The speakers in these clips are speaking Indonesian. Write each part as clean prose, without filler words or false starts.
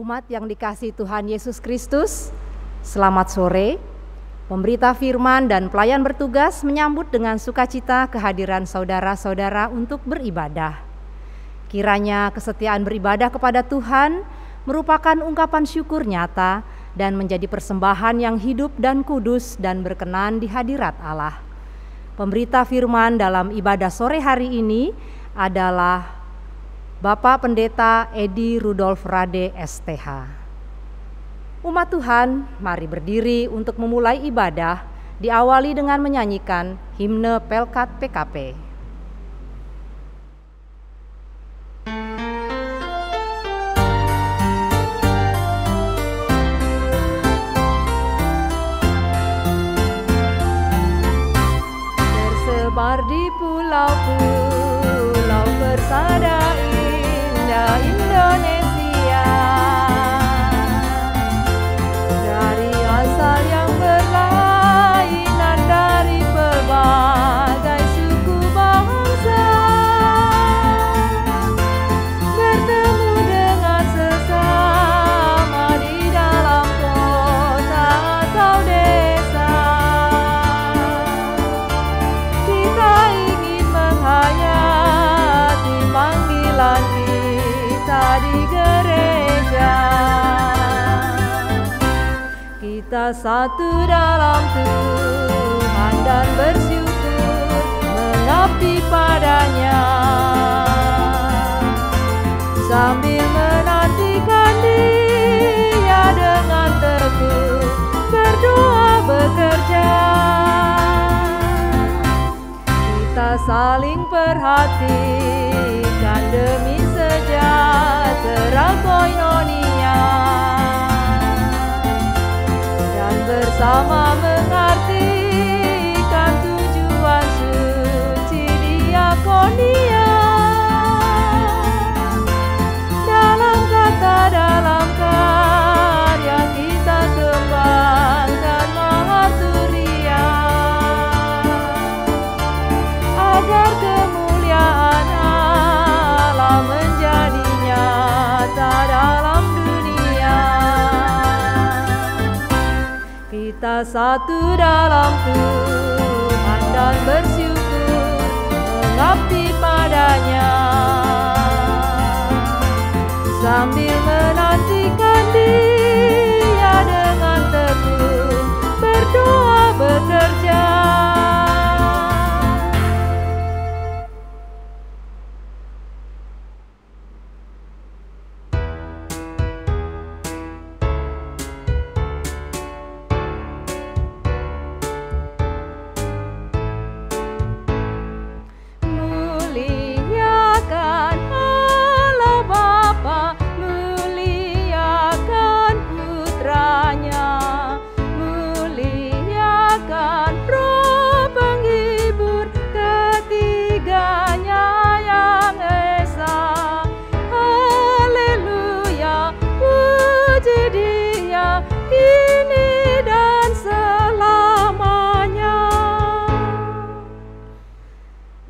Umat yang dikasihi Tuhan Yesus Kristus, selamat sore. Pemberita firman dan pelayan bertugas menyambut dengan sukacita kehadiran saudara-saudara untuk beribadah. Kiranya kesetiaan beribadah kepada Tuhan merupakan ungkapan syukur nyata dan menjadi persembahan yang hidup dan kudus dan berkenan di hadirat Allah. Pemberita firman dalam ibadah sore hari ini adalah Bapak Pendeta Edi Rudolf Rade STH. Umat Tuhan, mari berdiri untuk memulai ibadah, diawali dengan menyanyikan himne Pelkat PKP. Tersebar di pulau-pulau bersada Indonesia, dari asal yang berlainan, dari berbagai suku bangsa, bertemu dengan sesama di dalam kota atau desa. Kita ingin menghayati panggilan di gereja. Kita satu dalam Tuhan dan bersyukur mengabdi padanya, sambil menantikan Dia dengan tekun berdoa bekerja. Kita saling perhatikan demi sejahtera koinonia, dan bersama mengartikan tujuan suci diakonia. Dalam kata, dalam karya kita kembangkan mahaturya, agar kemuliaan Allah menjadi nyata dalam dunia. Kita satu dalam Tuhan dan bersyukur mengabdi padanya, sambil menantikan Dia dengan tekun berdoa bekerja.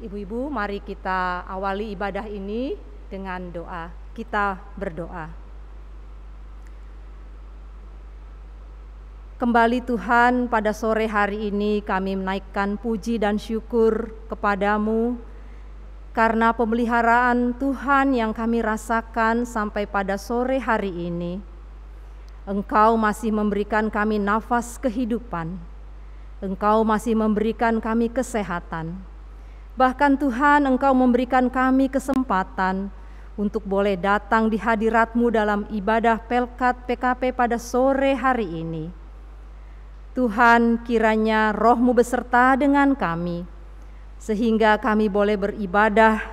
Ibu-ibu, mari kita awali ibadah ini dengan doa. Kita berdoa. Kembali Tuhan, pada sore hari ini kami menaikkan puji dan syukur kepadamu karena pemeliharaan Tuhan yang kami rasakan sampai pada sore hari ini. Engkau masih memberikan kami nafas kehidupan. Engkau masih memberikan kami kesehatan. Bahkan Tuhan, Engkau memberikan kami kesempatan untuk boleh datang di hadirat-Mu dalam ibadah Pelkat PKP pada sore hari ini. Tuhan, kiranya Roh-Mu beserta dengan kami, sehingga kami boleh beribadah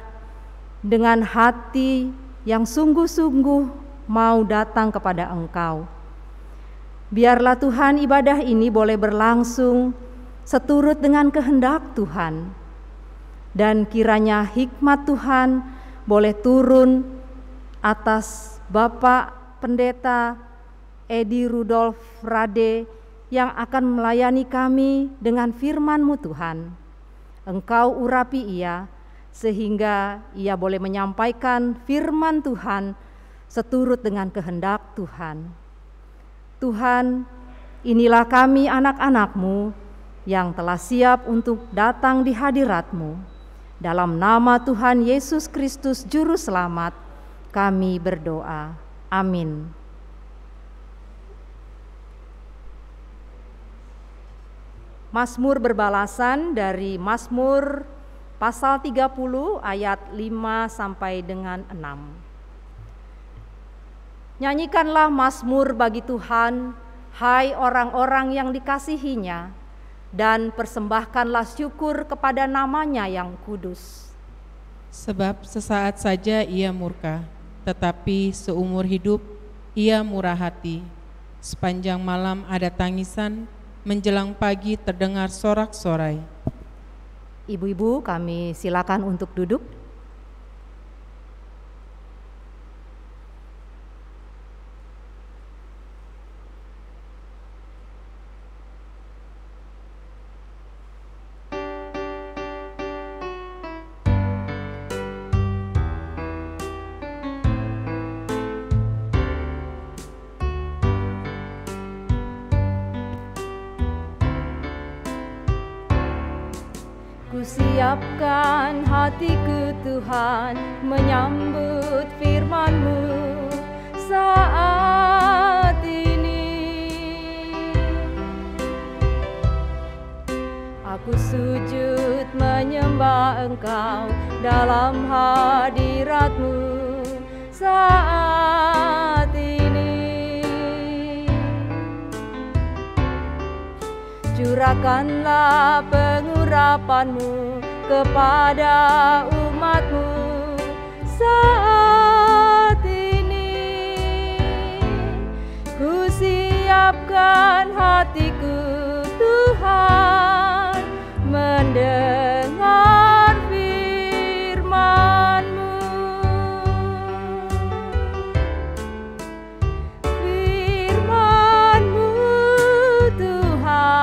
dengan hati yang sungguh-sungguh mau datang kepada Engkau. Biarlah Tuhan ibadah ini boleh berlangsung seturut dengan kehendak Tuhan. Dan kiranya hikmat Tuhan boleh turun atas Bapak Pendeta Edi Rudolf Rade yang akan melayani kami dengan firman-Mu Tuhan. Engkau urapi ia sehingga ia boleh menyampaikan firman Tuhan seturut dengan kehendak Tuhan. Tuhan, inilah kami anak-anak-Mu yang telah siap untuk datang di hadirat-Mu. Dalam nama Tuhan Yesus Kristus Juru Selamat, kami berdoa. Amin. Mazmur berbalasan dari Mazmur pasal 30 ayat 5 sampai dengan 6. Nyanyikanlah mazmur bagi Tuhan, hai orang-orang yang dikasihinya, dan persembahkanlah syukur kepada nama-Nya yang kudus. Sebab sesaat saja Ia murka, tetapi seumur hidup Ia murah hati. Sepanjang malam ada tangisan, menjelang pagi terdengar sorak-sorai. Ibu-ibu, kami silakan untuk duduk. Siapkan hatiku Tuhan menyambut firman-Mu saat ini. Aku sujud menyembah Engkau dalam hadirat-Mu saat ini. Curahkanlah pengurapan-Mu kepada umat-Mu saat ini. Ku siapkan hatiku Tuhan mendengar firman-Mu. Firman-Mu Tuhan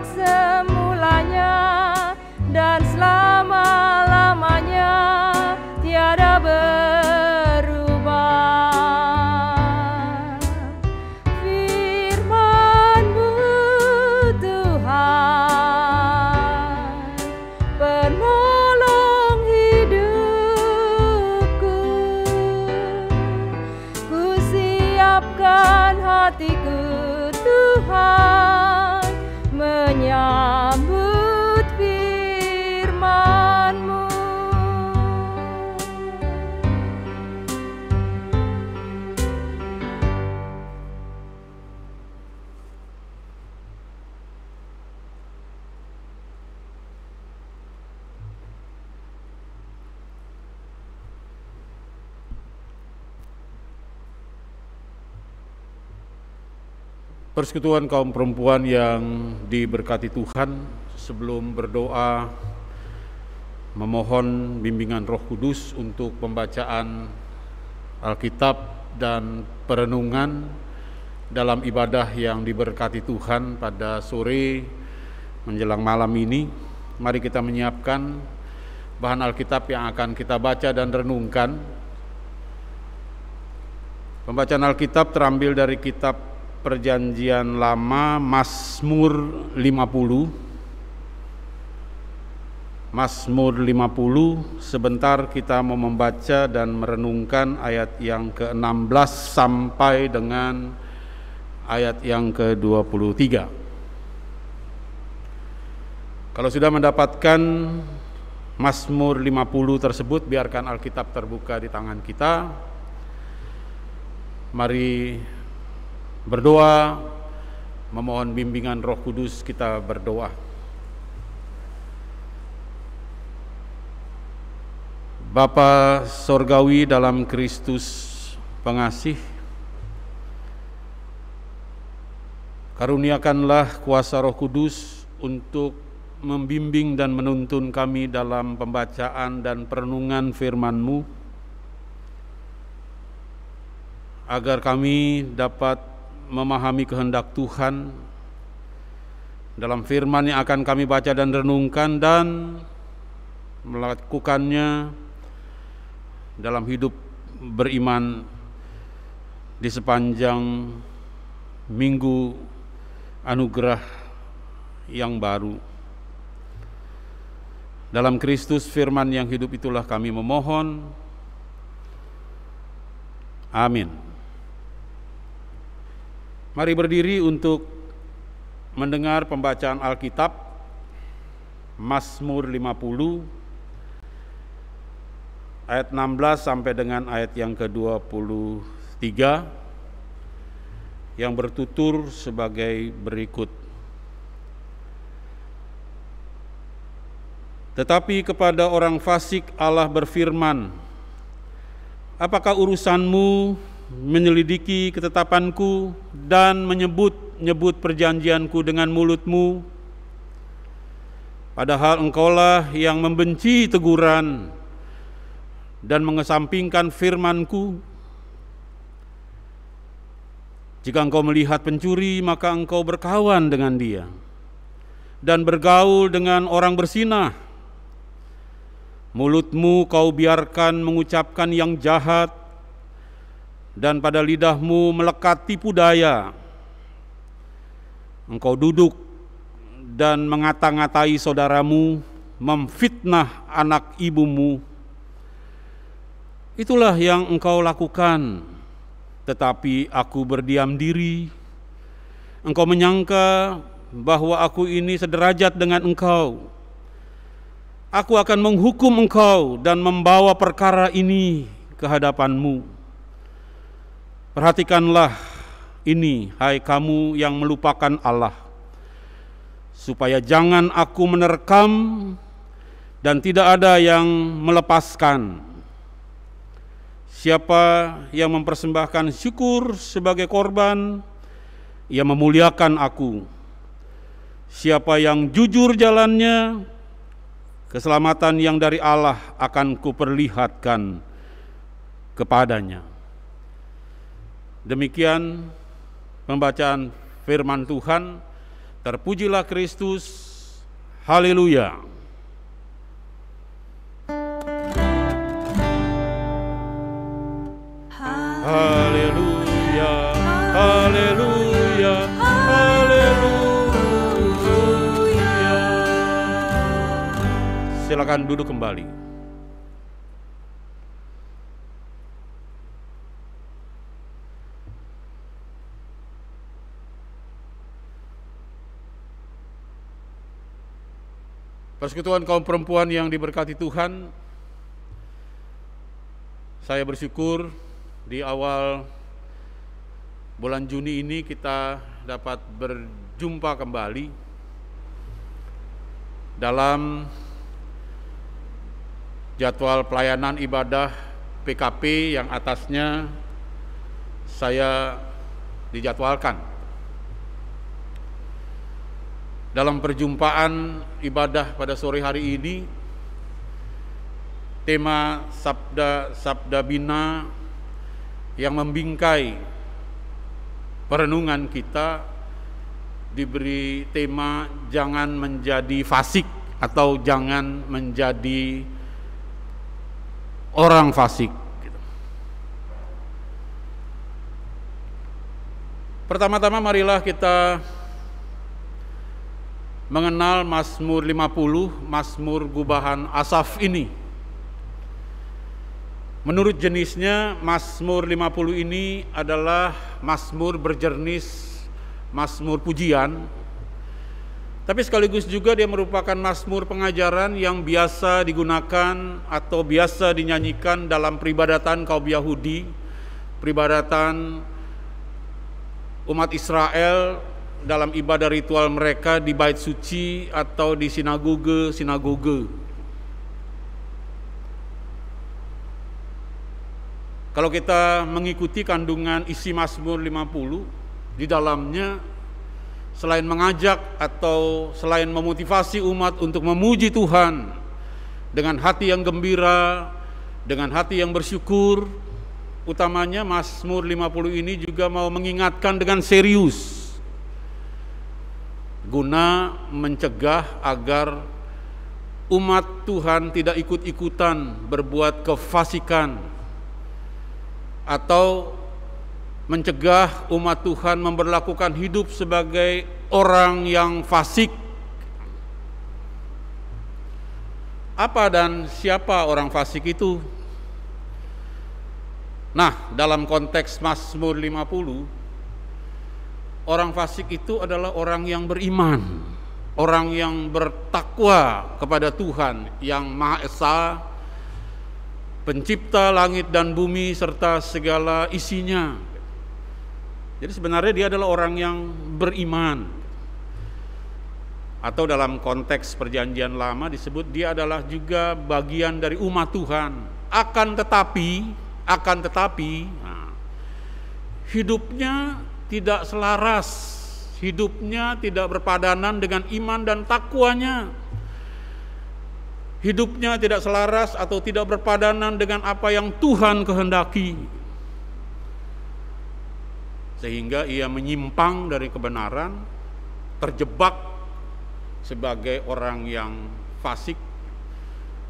semulanya dan selama-lamanya tiada berubah. Firman-Mu Tuhan, penolong hidupku. Ku siapkan hatiku Tuhan menyambut firman-Mu. Persekutuan kaum perempuan yang diberkati Tuhan, sebelum berdoa memohon bimbingan Roh Kudus untuk pembacaan Alkitab dan perenungan dalam ibadah yang diberkati Tuhan pada sore menjelang malam ini, mari kita menyiapkan bahan Alkitab yang akan kita baca dan renungkan. Pembacaan Alkitab terambil dari kitab Perjanjian Lama, Mazmur 50. Mazmur 50, sebentar kita mau membaca dan merenungkan ayat yang ke-16 sampai dengan ayat yang ke-23. Kalau sudah mendapatkan Mazmur 50 tersebut, biarkan Alkitab terbuka di tangan kita. Mari berdoa, memohon bimbingan Roh Kudus. Kita berdoa. Bapa Sorgawi dalam Kristus pengasih, karuniakanlah kuasa Roh Kudus untuk membimbing dan menuntun kami dalam pembacaan dan perenungan firman-Mu, agar kami dapat memahami kehendak Tuhan dalam firman yang akan kami baca dan renungkan, dan melakukannya dalam hidup beriman di sepanjang minggu anugerah yang baru. Dalam Kristus firman yang hidup itulah kami memohon. Amin. Mari berdiri untuk mendengar pembacaan Alkitab, Mazmur 50 ayat 16 sampai dengan ayat yang ke-23 yang bertutur sebagai berikut. Tetapi kepada orang fasik Allah berfirman, apakah urusanmu menyelidiki ketetapanku dan menyebut-nyebut perjanjianku dengan mulutmu? Padahal engkaulah yang membenci teguran dan mengesampingkan firmanku. Jika engkau melihat pencuri, maka engkau berkawan dengan dia dan bergaul dengan orang bersinah. Mulutmu kau biarkan mengucapkan yang jahat, dan pada lidahmu melekat tipu daya. Engkau duduk dan mengata-ngatai saudaramu, memfitnah anak ibumu. Itulah yang engkau lakukan, tetapi aku berdiam diri. Engkau menyangka bahwa aku ini sederajat dengan engkau. Aku akan menghukum engkau dan membawa perkara ini ke hadapanmu. Perhatikanlah ini, hai kamu yang melupakan Allah, supaya jangan aku menerkam dan tidak ada yang melepaskan. Siapa yang mempersembahkan syukur sebagai korban, ia memuliakan aku. Siapa yang jujur jalannya, keselamatan yang dari Allah akan kuperlihatkan kepadanya. Demikian pembacaan firman Tuhan. Terpujilah Kristus. Haleluya. Haleluya. Haleluya. Silakan duduk kembali. Persekutuan kaum perempuan yang diberkati Tuhan, saya bersyukur di awal bulan Juni ini kita dapat berjumpa kembali dalam jadwal pelayanan ibadah PKP yang atasnya saya dijadwalkan. Dalam perjumpaan ibadah pada sore hari ini, tema Sabda Bina yang membingkai perenungan kita diberi tema jangan menjadi fasik atau jangan menjadi orang fasik. Pertama-tama marilah kita mengenal Mazmur 50, Mazmur gubahan Asaf ini. Menurut jenisnya, Mazmur 50 ini adalah Mazmur berjenis Mazmur pujian, tapi sekaligus juga dia merupakan Mazmur pengajaran yang biasa digunakan atau biasa dinyanyikan dalam peribadatan kaum Yahudi, peribadatan umat Israel dalam ibadah ritual mereka di bait suci atau di sinagoge. Kalau kita mengikuti kandungan isi Mazmur 50, di dalamnya selain mengajak atau selain memotivasi umat untuk memuji Tuhan dengan hati yang gembira, dengan hati yang bersyukur, utamanya Mazmur 50 ini juga mau mengingatkan dengan serius guna mencegah agar umat Tuhan tidak ikut-ikutan berbuat kefasikan atau mencegah umat Tuhan memberlakukan hidup sebagai orang yang fasik. Apa dan siapa orang fasik itu? Nah, dalam konteks Mazmur 50, orang fasik itu adalah orang yang beriman, orang yang bertakwa kepada Tuhan yang Maha Esa, pencipta langit dan bumi serta segala isinya. Jadi sebenarnya dia adalah orang yang beriman. Atau dalam konteks perjanjian lama disebut dia adalah juga bagian dari umat Tuhan. Akan tetapi hidupnya tidak selaras, hidupnya tidak berpadanan dengan iman dan takwanya. Hidupnya tidak selaras atau tidak berpadanan dengan apa yang Tuhan kehendaki. Sehingga ia menyimpang dari kebenaran, terjebak sebagai orang yang fasik,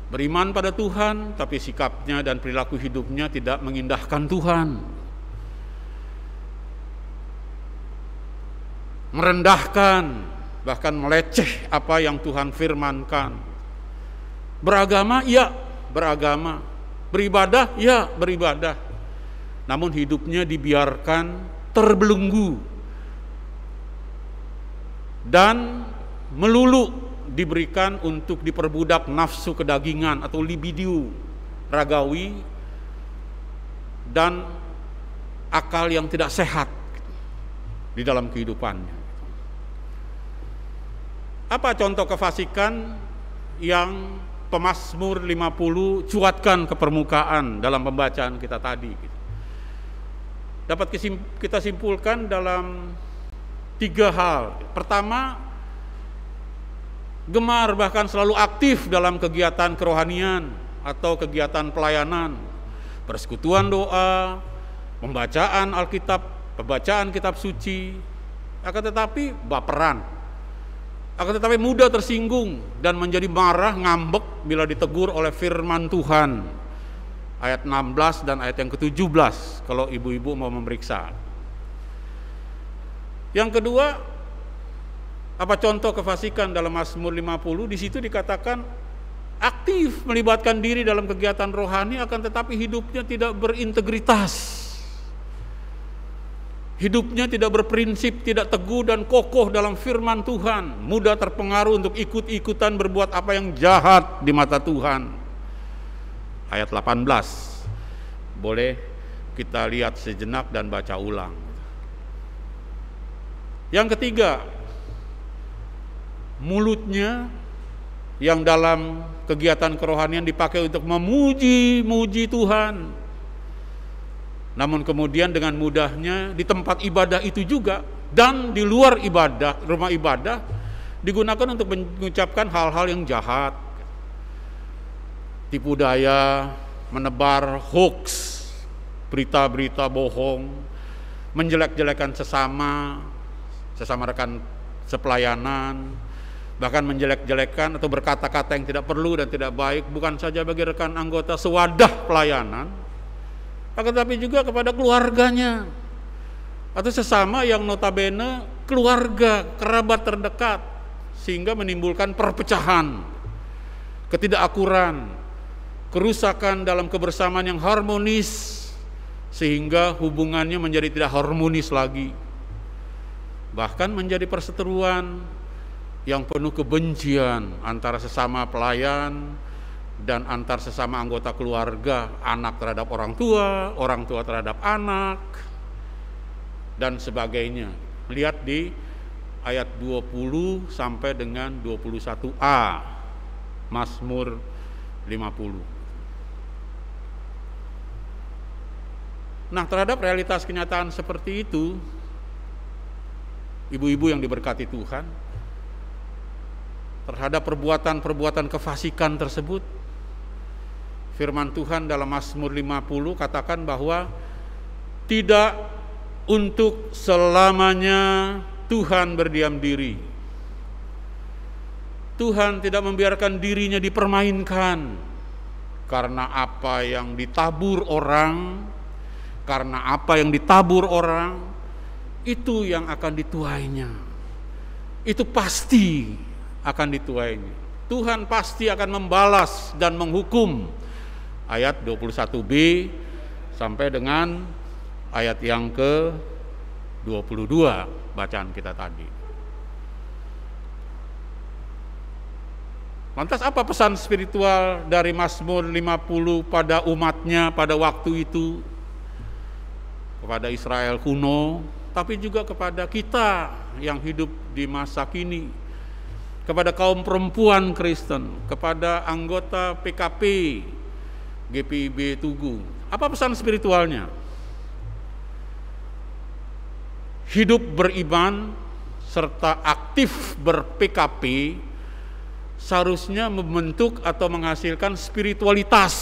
beriman pada Tuhan, tapi sikapnya dan perilaku hidupnya tidak mengindahkan Tuhan. Merendahkan, bahkan meleceh apa yang Tuhan firmankan. Beragama, ya beragama. Beribadah, ya beribadah. Namun hidupnya dibiarkan terbelenggu dan melulu diberikan untuk diperbudak nafsu kedagingan atau libido ragawi dan akal yang tidak sehat di dalam kehidupannya. Apa contoh kefasikan yang pemazmur 50 cuatkan ke permukaan dalam pembacaan kita tadi? Dapat kita simpulkan dalam 3 hal. Pertama, gemar bahkan selalu aktif dalam kegiatan kerohanian atau kegiatan pelayanan, persekutuan doa, pembacaan Alkitab, pembacaan kitab suci, akan tetapi baperan, akan tetapi mudah tersinggung dan menjadi marah, ngambek bila ditegur oleh firman Tuhan. Ayat 16 dan ayat yang ke-17 kalau ibu-ibu mau memeriksa. Yang kedua, apa contoh kefasikan dalam Mazmur 50? Di situ dikatakan aktif melibatkan diri dalam kegiatan rohani, akan tetapi hidupnya tidak berintegritas. Hidupnya tidak berprinsip, tidak teguh dan kokoh dalam firman Tuhan, mudah terpengaruh untuk ikut-ikutan berbuat apa yang jahat di mata Tuhan. Ayat 18, boleh kita lihat sejenak dan baca ulang. Yang ketiga, mulutnya yang dalam kegiatan kerohanian dipakai untuk memuji Tuhan. Namun kemudian dengan mudahnya di tempat ibadah itu juga dan di luar ibadah, rumah ibadah, digunakan untuk mengucapkan hal-hal yang jahat. Tipu daya, menebar hoax, berita-berita bohong, menjelek-jelekan sesama rekan sepelayanan, bahkan menjelek-jelekan atau berkata-kata yang tidak perlu dan tidak baik, bukan saja bagi rekan anggota sewadah pelayanan, tetapi juga kepada keluarganya atau sesama yang notabene keluarga, kerabat terdekat, sehingga menimbulkan perpecahan, ketidakakuran, kerusakan dalam kebersamaan yang harmonis, sehingga hubungannya menjadi tidak harmonis lagi, bahkan menjadi perseteruan yang penuh kebencian antara sesama pelayan dan antar sesama anggota keluarga, anak terhadap orang tua terhadap anak, dan sebagainya. Lihat di ayat 20 sampai dengan 21a Mazmur 50. Nah, terhadap realitas kenyataan seperti itu, ibu-ibu yang diberkati Tuhan, terhadap perbuatan-perbuatan kefasikan tersebut, firman Tuhan dalam Mazmur 50 katakan bahwa tidak untuk selamanya Tuhan berdiam diri. Tuhan tidak membiarkan dirinya dipermainkan karena apa yang ditabur orang, itu yang akan dituainya. Itu pasti akan dituainya. Tuhan pasti akan membalas dan menghukum. Ayat 21b sampai dengan ayat yang ke-22 bacaan kita tadi. Lantas apa pesan spiritual dari Mazmur 50 pada umatnya pada waktu itu? Kepada Israel kuno, tapi juga kepada kita yang hidup di masa kini. Kepada kaum perempuan Kristen, kepada anggota PKP, GPIB Tugu. Apa pesan spiritualnya? Hidup beriman serta aktif ber-PKP seharusnya membentuk atau menghasilkan spiritualitas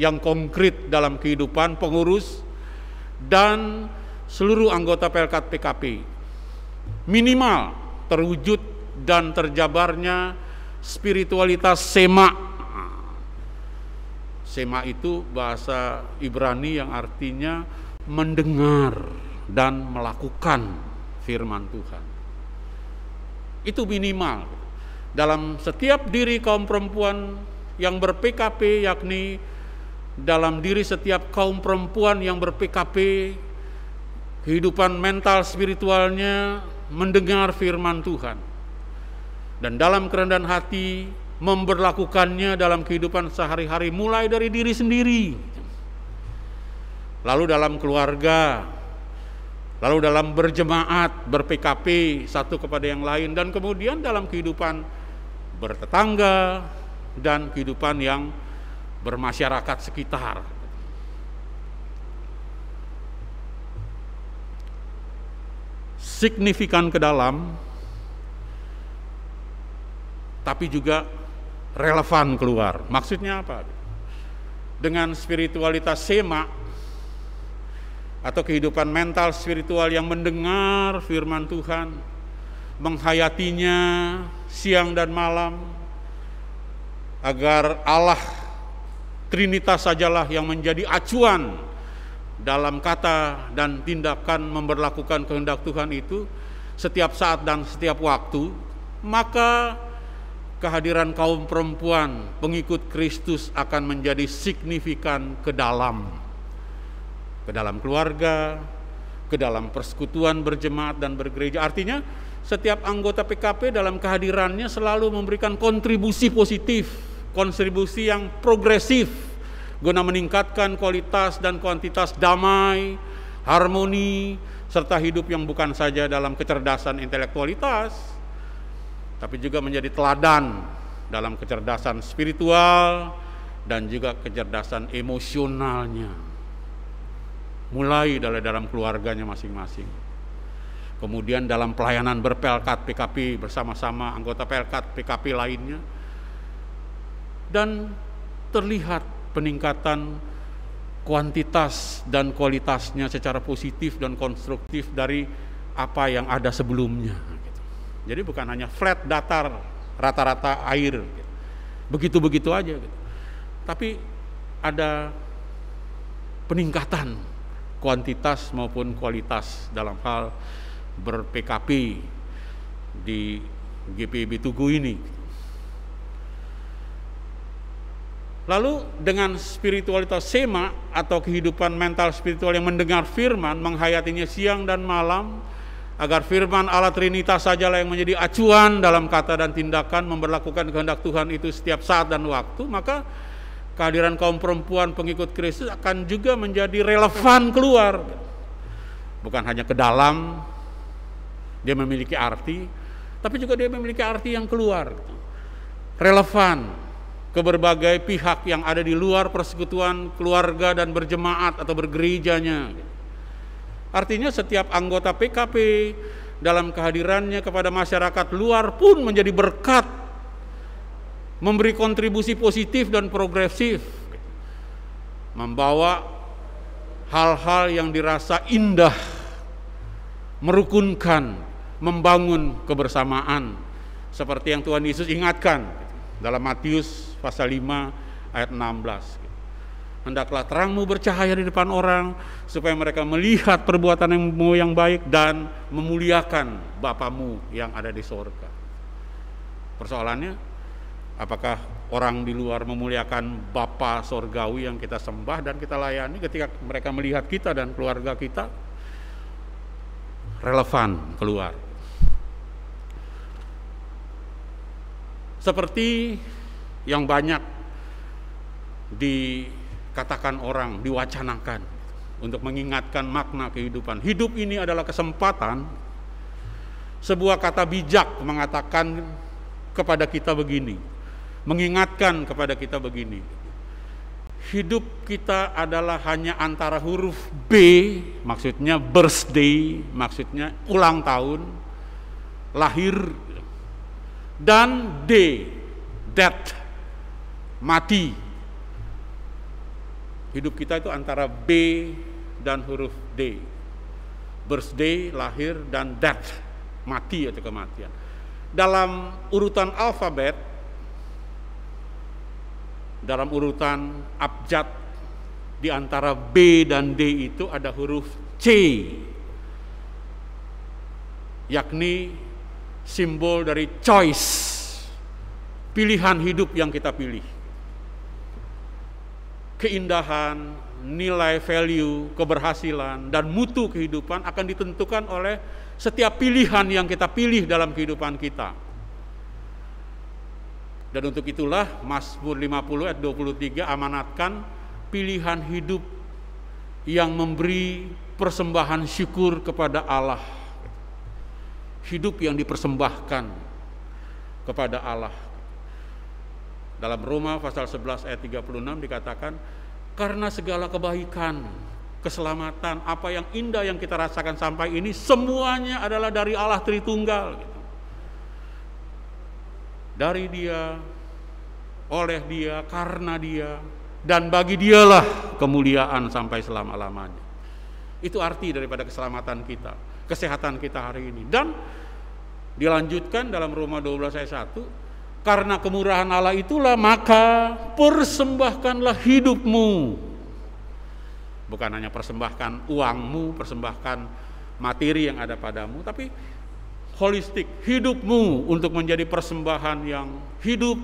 yang konkret dalam kehidupan pengurus dan seluruh anggota Pelkat PKP. Minimal terwujud dan terjabarnya spiritualitas sema. Sema itu bahasa Ibrani yang artinya mendengar dan melakukan firman Tuhan. Itu minimal dalam setiap diri kaum perempuan yang ber-PKP, yakni dalam diri setiap kaum perempuan yang ber-PKP, kehidupan mental spiritualnya mendengar firman Tuhan, dan dalam kerendahan hati memberlakukannya dalam kehidupan sehari-hari, mulai dari diri sendiri, lalu dalam keluarga, lalu dalam berjemaat, ber-PKP satu kepada yang lain, dan kemudian dalam kehidupan bertetangga dan kehidupan yang bermasyarakat sekitar. Signifikan ke dalam, tapi juga relevan keluar. Maksudnya apa? Dengan spiritualitas sema atau kehidupan mental spiritual yang mendengar firman Tuhan, menghayatinya siang dan malam, agar Allah Trinitas sajalah yang menjadi acuan dalam kata dan tindakan memberlakukan kehendak Tuhan itu setiap saat dan setiap waktu, maka kehadiran kaum perempuan pengikut Kristus akan menjadi signifikan ke dalam keluarga, ke dalam persekutuan berjemaat dan bergereja. Artinya setiap anggota PKP dalam kehadirannya selalu memberikan kontribusi positif, kontribusi yang progresif, guna meningkatkan kualitas dan kuantitas damai, harmoni, serta hidup yang bukan saja dalam kecerdasan intelektualitas, tapi juga menjadi teladan dalam kecerdasan spiritual dan juga kecerdasan emosionalnya, mulai dari dalam keluarganya masing-masing. Kemudian dalam pelayanan ber-Pelkat PKP bersama-sama anggota Pelkat PKP lainnya, dan terlihat peningkatan kuantitas dan kualitasnya secara positif dan konstruktif dari apa yang ada sebelumnya. Jadi bukan hanya flat datar, rata-rata air, begitu-begitu aja, tapi ada peningkatan kuantitas maupun kualitas dalam hal ber-PKP di GPIB Tugu ini. Lalu dengan spiritualitas sema atau kehidupan mental spiritual yang mendengar firman, menghayatinya siang dan malam, agar firman Allah Trinitas sajalah yang menjadi acuan dalam kata dan tindakan memberlakukan kehendak Tuhan itu setiap saat dan waktu, maka kehadiran kaum perempuan pengikut Kristus akan juga menjadi relevan keluar. Bukan hanya ke dalam dia memiliki arti, tapi juga dia memiliki arti yang keluar, relevan ke berbagai pihak yang ada di luar persekutuan keluarga dan berjemaat atau bergerejanya. Artinya setiap anggota PKP dalam kehadirannya kepada masyarakat luar pun menjadi berkat, memberi kontribusi positif dan progresif, membawa hal-hal yang dirasa indah, merukunkan, membangun kebersamaan, seperti yang Tuhan Yesus ingatkan dalam Matius pasal 5 ayat 16. Hendaklah terangmu bercahaya di depan orang, supaya mereka melihat perbuatanmu yang baik dan memuliakan Bapamu yang ada di sorga. Persoalannya, apakah orang di luar memuliakan Bapa sorgawi yang kita sembah dan kita layani ketika mereka melihat kita dan keluarga kita? Relevan keluar. Seperti yang banyak dikatakan orang, diwacanakan untuk mengingatkan makna kehidupan. Hidup ini adalah kesempatan. Sebuah kata bijak mengatakan kepada kita begini, mengingatkan kepada kita begini. Hidup kita adalah hanya antara huruf B, maksudnya birthday, maksudnya ulang tahun, lahir, dan D, death, mati. Hidup kita itu antara B dan huruf D. Birthday, lahir, dan death, mati atau kematian. Dalam urutan alfabet, dalam urutan abjad, di antara B dan D itu ada huruf C, yakni simbol dari choice, pilihan hidup yang kita pilih. Keindahan, nilai value, keberhasilan, dan mutu kehidupan akan ditentukan oleh setiap pilihan yang kita pilih dalam kehidupan kita. Dan untuk itulah Mazmur 50 ayat 23 amanatkan pilihan hidup yang memberi persembahan syukur kepada Allah. Hidup yang dipersembahkan kepada Allah. Dalam Roma pasal 11 ayat 36 dikatakan, karena segala kebaikan, keselamatan, apa yang indah yang kita rasakan sampai ini, semuanya adalah dari Allah Tritunggal. Dari Dia, oleh Dia, karena Dia, dan bagi Dialah kemuliaan sampai selama-lamanya. Itu arti daripada keselamatan kita, kesehatan kita hari ini. Dan dilanjutkan dalam Roma 12 ayat 1, karena kemurahan Allah itulah maka persembahkanlah hidupmu. Bukan hanya persembahkan uangmu, persembahkan materi yang ada padamu, tapi holistik, hidupmu untuk menjadi persembahan yang hidup,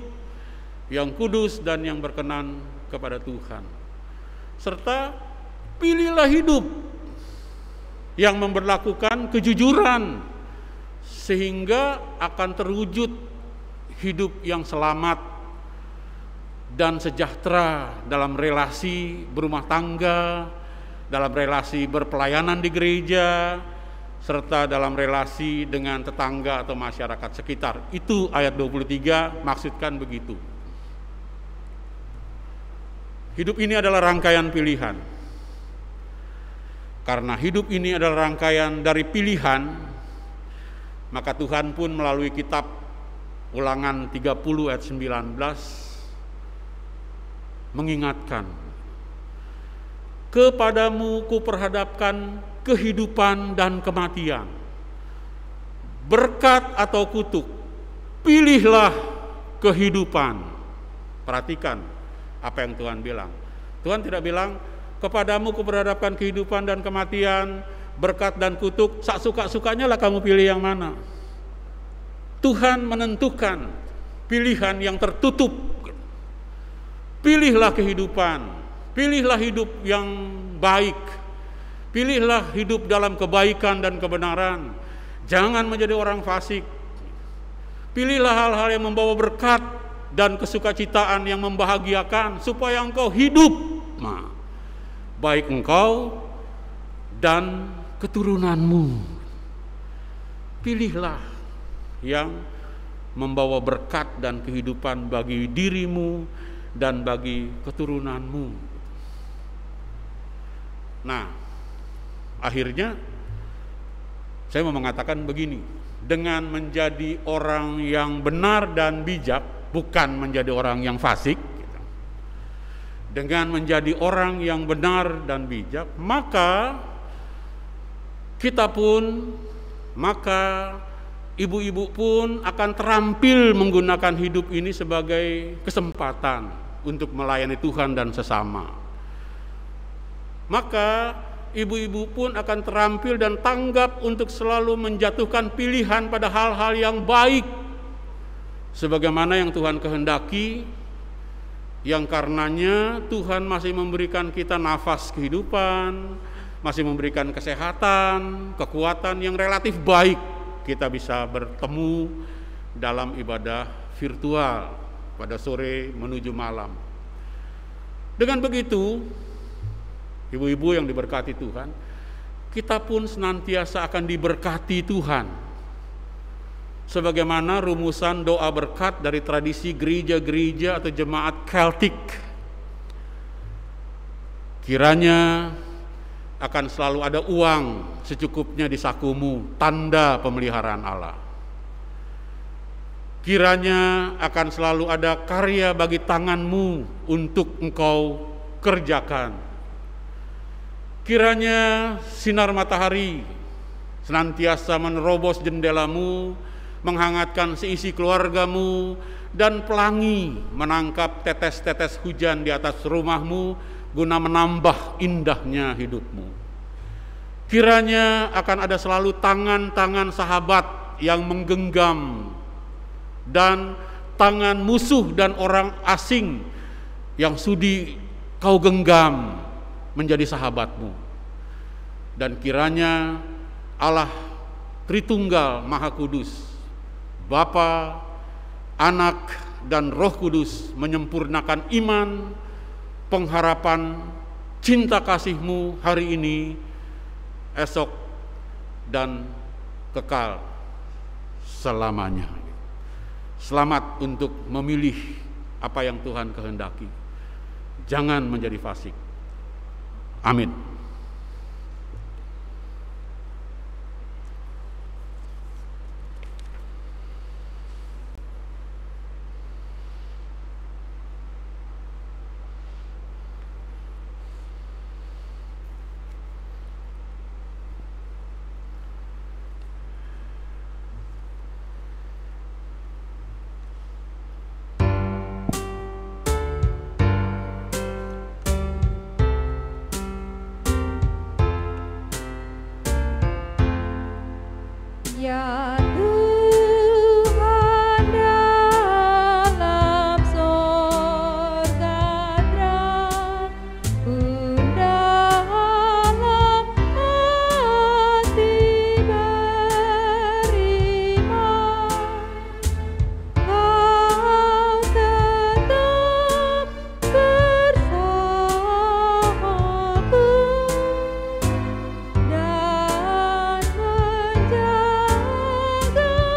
yang kudus, dan yang berkenan kepada Tuhan. Serta pilihlah hidup yang memberlakukan kejujuran, sehingga akan terwujud hidup yang selamat dan sejahtera dalam relasi berumah tangga, dalam relasi berpelayanan di gereja, serta dalam relasi dengan tetangga atau masyarakat sekitar. Itu ayat 23 maksudkan begitu. Hidup ini adalah rangkaian pilihan. Karena hidup ini adalah rangkaian dari pilihan, maka Tuhan pun melalui kitab Ulangan 30 ayat 19 mengingatkan, kepadamu kuperhadapkan kehidupan dan kematian, berkat atau kutuk, pilihlah kehidupan. Perhatikan apa yang Tuhan bilang. Tuhan tidak bilang, kepadamu kuperhadapkan kehidupan dan kematian, berkat dan kutuk, sak suka-sukanya lah kamu pilih yang mana. Tuhan menentukan pilihan yang tertutup. Pilihlah kehidupan, pilihlah hidup yang baik, pilihlah hidup dalam kebaikan dan kebenaran. Jangan menjadi orang fasik. Pilihlah hal-hal yang membawa berkat dan kesukacitaan yang membahagiakan, supaya engkau hidup, baik engkau dan keturunanmu. Pilihlah yang membawa berkat dan kehidupan bagi dirimu dan bagi keturunanmu. Nah, akhirnya saya mau mengatakan begini, dengan menjadi orang yang benar dan bijak, bukan menjadi orang yang fasik, dengan menjadi orang yang benar dan bijak, maka ibu-ibu pun akan terampil menggunakan hidup ini sebagai kesempatan untuk melayani Tuhan dan sesama. Maka ibu-ibu pun akan terampil dan tanggap untuk selalu menjatuhkan pilihan pada hal-hal yang baik, sebagaimana yang Tuhan kehendaki, yang karenanya Tuhan masih memberikan kita nafas kehidupan, masih memberikan kesehatan, kekuatan yang relatif baik. Kita bisa bertemu dalam ibadah virtual pada sore menuju malam. Dengan begitu, ibu-ibu yang diberkati Tuhan, kita pun senantiasa akan diberkati Tuhan. Sebagaimana rumusan doa berkat dari tradisi gereja-gereja atau jemaat Keltik. Kiranya akan selalu ada uang secukupnya di sakumu, tanda pemeliharaan Allah. Kiranya akan selalu ada karya bagi tanganmu untuk engkau kerjakan. Kiranya sinar matahari senantiasa menerobos jendelamu, menghangatkan seisi keluargamu, dan pelangi menangkap tetes-tetes hujan di atas rumahmu guna menambah indahnya hidupmu. Kiranya akan ada selalu tangan-tangan sahabat yang menggenggam dan tangan musuh dan orang asing yang sudi kau genggam menjadi sahabatmu. Dan kiranya Allah Tritunggal Maha Kudus, Bapa, Anak, dan Roh Kudus menyempurnakan iman, pengharapan, cinta kasih-Mu hari ini, esok, dan kekal selamanya. Selamat untuk memilih apa yang Tuhan kehendaki. Jangan menjadi fasik. Amin. Ya Tuhan dalam sorga dan dalam hati beriman, Kau tetap bersamaku dan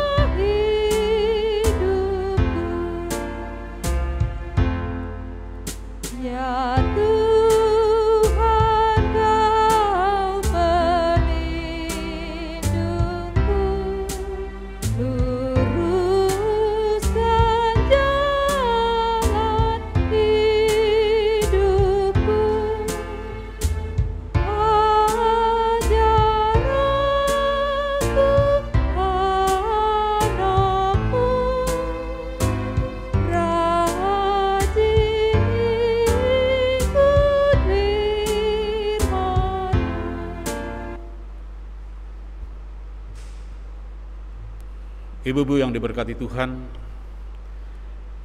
ya Tuhan, Kau pelindungku, luruskan jalan hidupku, ajar aku anakmu, rajin ikut firman-Mu. Ibu-ibu yang diberkati Tuhan,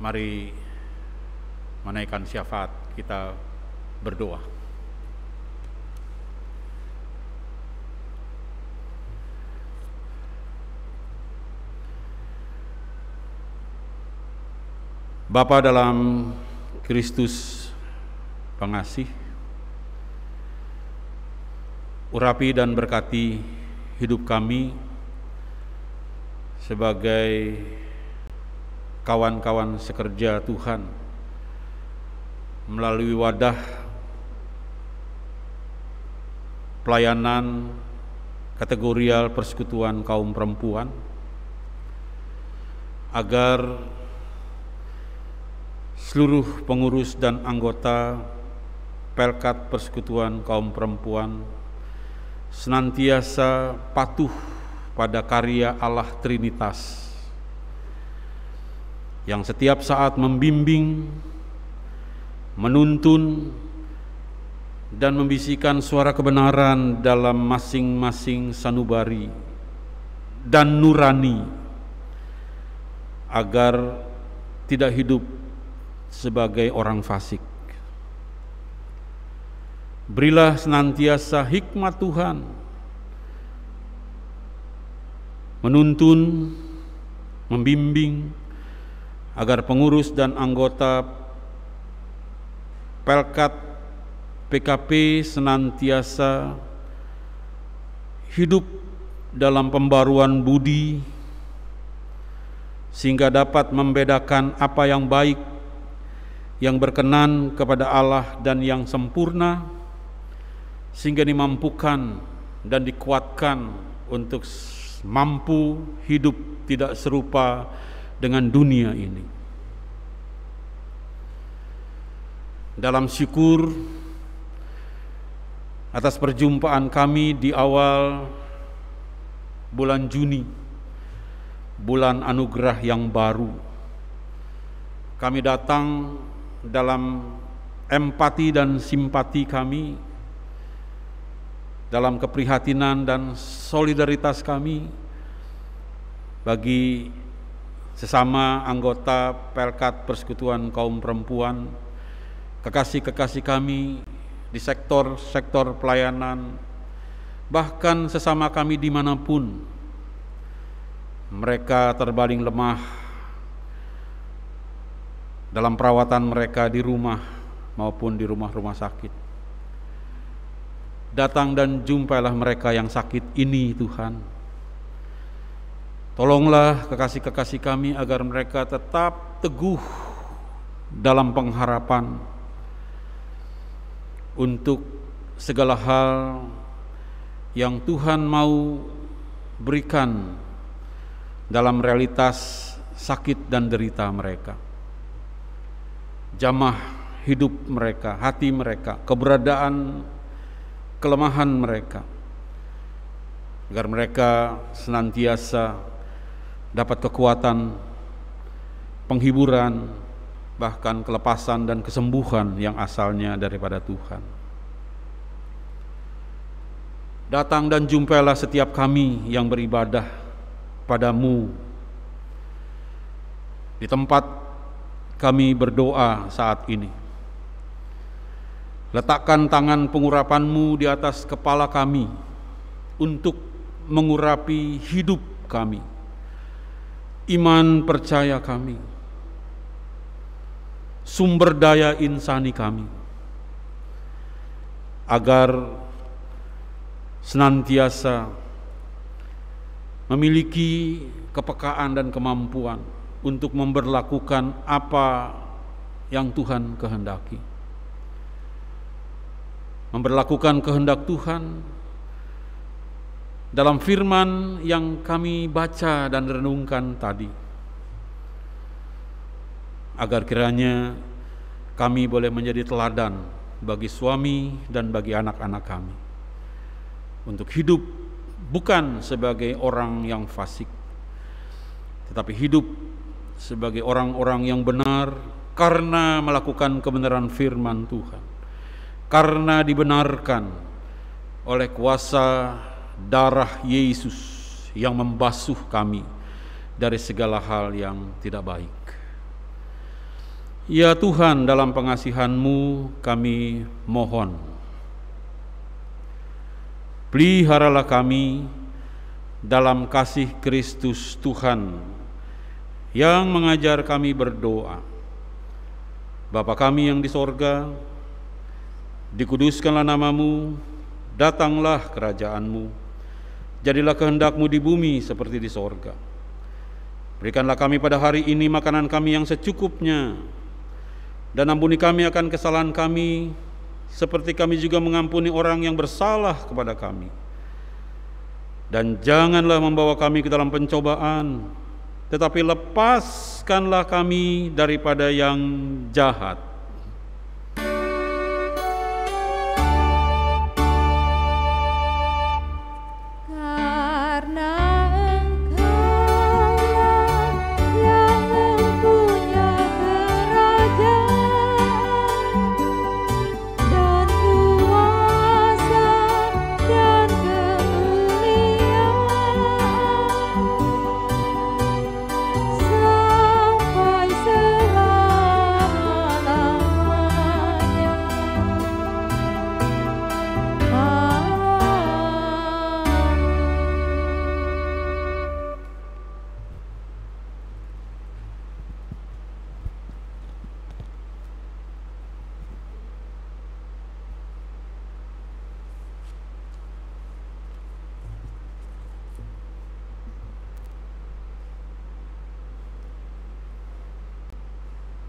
mari menaikkan syafaat, kita berdoa. Bapa dalam Kristus pengasih, urapi dan berkati hidup kami sebagai kawan-kawan sekerja Tuhan melalui wadah pelayanan kategorial persekutuan kaum perempuan, agar seluruh pengurus dan anggota Pelkat Persekutuan Kaum Perempuan senantiasa patuh pada karya Allah Trinitas yang setiap saat membimbing, menuntun, dan membisikkan suara kebenaran dalam masing-masing sanubari dan nurani agar tidak hidup sebagai orang fasik. Berilah senantiasa hikmat Tuhan menuntun, membimbing agar pengurus dan anggota Pelkat PKP senantiasa hidup dalam pembaruan budi sehingga dapat membedakan apa yang baik, yang berkenan kepada Allah dan yang sempurna, sehingga dimampukan dan dikuatkan untuk mampu hidup tidak serupa dengan dunia ini. Dalam syukur atas perjumpaan kami di awal bulan Juni, bulan anugerah yang baru, kami datang dalam empati dan simpati kami, dalam keprihatinan dan solidaritas kami bagi sesama anggota Pelkat Persekutuan Kaum Perempuan, kekasih-kekasih kami di sektor-sektor pelayanan, bahkan sesama kami dimanapun mereka terbaling lemah dalam perawatan mereka di rumah maupun di rumah-rumah sakit. Datang dan jumpailah mereka yang sakit ini, Tuhan. Tolonglah kekasih-kekasih kami agar mereka tetap teguh dalam pengharapan untuk segala hal yang Tuhan mau berikan dalam realitas sakit dan derita mereka. Jamah hidup mereka, hati mereka, keberadaan, kelemahan mereka, agar mereka senantiasa dapat kekuatan, penghiburan, bahkan kelepasan dan kesembuhan yang asalnya daripada Tuhan. Datang dan jumpailah setiap kami yang beribadah padamu di tempat kami berdoa saat ini. Letakkan tangan pengurapan-Mu di atas kepala kami untuk mengurapi hidup kami, iman percaya kami, sumber daya insani kami, agar senantiasa memiliki kepekaan dan kemampuan untuk memberlakukan apa yang Tuhan kehendaki. Memberlakukan kehendak Tuhan dalam firman yang kami baca dan renungkan tadi, agar kiranya kami boleh menjadi teladan bagi suami dan bagi anak-anak kami untuk hidup bukan sebagai orang yang fasik, tetapi hidup sebagai orang-orang yang benar karena melakukan kebenaran firman Tuhan, karena dibenarkan oleh kuasa darah Yesus yang membasuh kami dari segala hal yang tidak baik. Ya Tuhan, dalam pengasihan-Mu kami mohon, peliharalah kami dalam kasih Kristus Tuhan yang mengajar kami berdoa. Bapa kami yang di sorga, dikuduskanlah nama-Mu, datanglah kerajaan-Mu, jadilah kehendak-Mu di bumi seperti di sorga. Berikanlah kami pada hari ini makanan kami yang secukupnya, dan ampuni kami akan kesalahan kami, seperti kami juga mengampuni orang yang bersalah kepada kami. Dan janganlah membawa kami ke dalam pencobaan, tetapi lepaskanlah kami daripada yang jahat.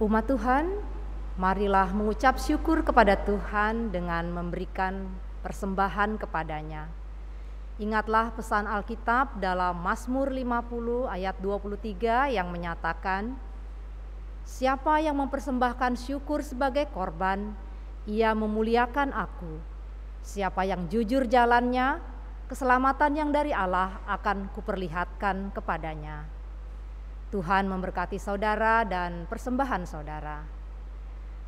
Umat Tuhan, marilah mengucap syukur kepada Tuhan dengan memberikan persembahan kepadanya. Ingatlah pesan Alkitab dalam Mazmur 50 ayat 23 yang menyatakan, "Siapa yang mempersembahkan syukur sebagai korban, ia memuliakan aku. Siapa yang jujur jalannya, keselamatan yang dari Allah akan kuperlihatkan kepadanya." Tuhan memberkati saudara dan persembahan saudara.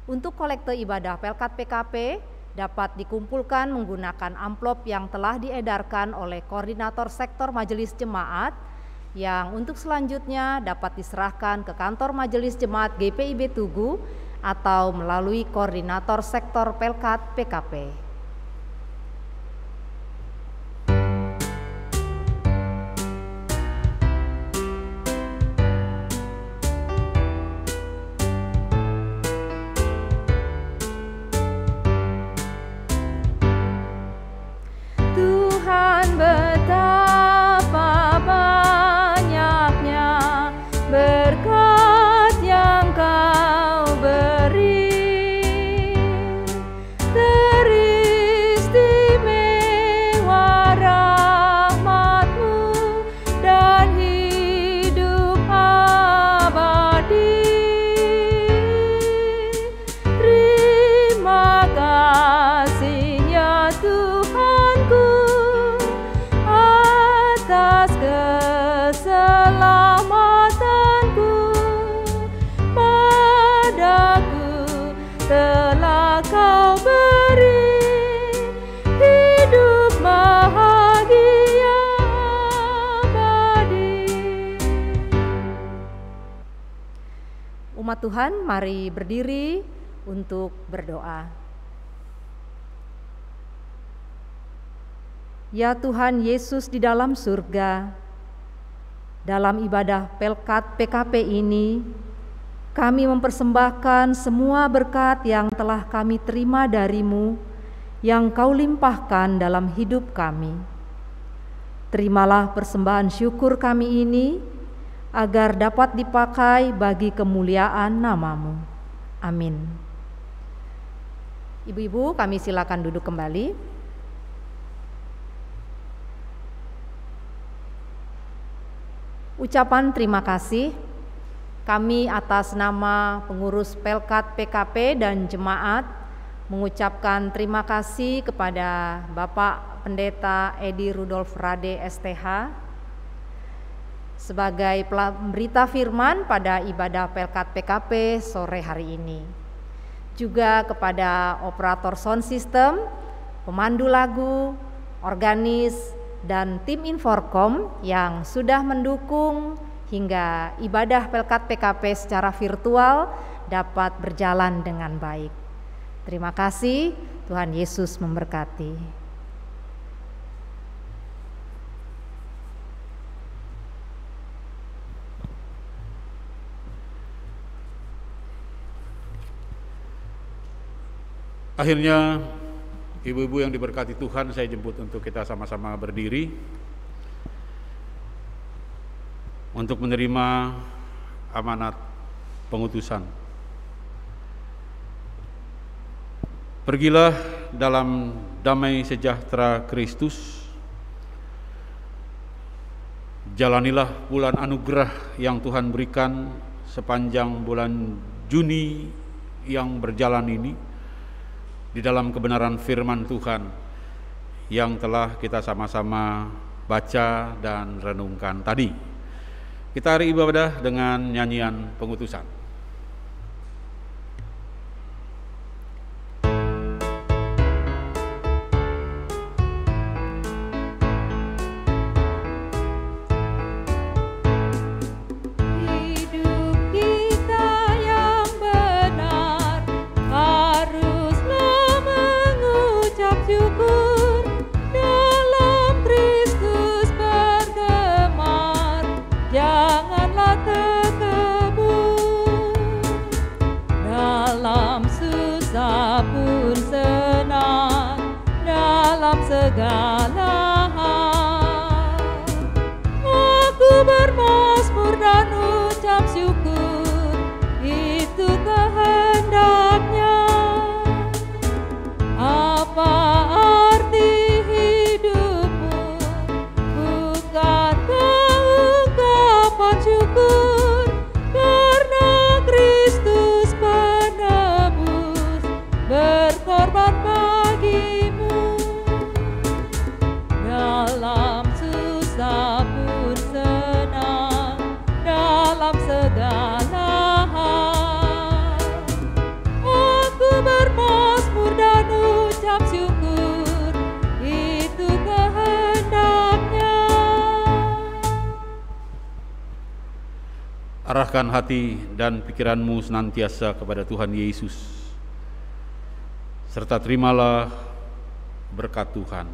Untuk kolekte ibadah Pelkat PKP dapat dikumpulkan menggunakan amplop yang telah diedarkan oleh Koordinator Sektor Majelis Jemaat, yang untuk selanjutnya dapat diserahkan ke kantor Majelis Jemaat GPIB Tugu atau melalui Koordinator Sektor Pelkat PKP. Tuhan betapa banyaknya berkat yang Kau beri, teristimewa rahmat-Mu dan hidup abadi. Terima kasih ya Tuhanku atas keselamatanku, padaku telah Kau beri hidup bahagia abadi. Umat Tuhan, mari berdiri untuk berdoa. Ya Tuhan Yesus di dalam surga, dalam ibadah Pelkat PKP ini, kami mempersembahkan semua berkat yang telah kami terima dari-Mu, yang Kau limpahkan dalam hidup kami. Terimalah persembahan syukur kami ini, agar dapat dipakai bagi kemuliaan nama-Mu. Amin. Ibu-ibu, kami silakan duduk kembali. Ucapan terima kasih kami atas nama pengurus Pelkat PKP dan jemaat mengucapkan terima kasih kepada Bapak Pendeta Edi Rudolf Rade STH sebagai pemberita firman pada ibadah Pelkat PKP sore hari ini. Juga kepada operator sound system, pemandu lagu, organis, dan tim Inforkom yang sudah mendukung hingga ibadah Pelkat PKP secara virtual dapat berjalan dengan baik. Terima kasih, Tuhan Yesus memberkati. Akhirnya, ibu-ibu yang diberkati Tuhan, saya jemput untuk kita sama-sama berdiri untuk menerima amanat pengutusan. Pergilah dalam damai sejahtera Kristus, jalanilah bulan anugerah yang Tuhan berikan sepanjang bulan Juni yang berjalan ini, di dalam kebenaran firman Tuhan yang telah kita sama-sama baca dan renungkan tadi. Kita hari ibadah dengan nyanyian pengutusan. Segala hal, aku bermazmur dan ucap syukur, itu Arahkan hati dan pikiranmu senantiasa kepada Tuhan Yesus, serta terimalah berkat Tuhan.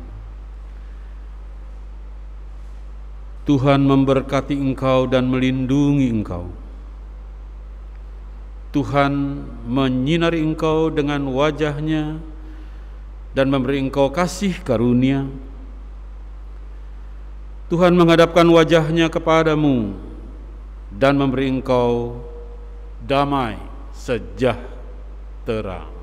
Tuhan memberkati engkau dan melindungi engkau. Tuhan menyinari engkau dengan wajah-Nya dan memberi engkau kasih karunia. Tuhan menghadapkan wajah-Nya kepadamu dan memberi engkau damai sejahtera.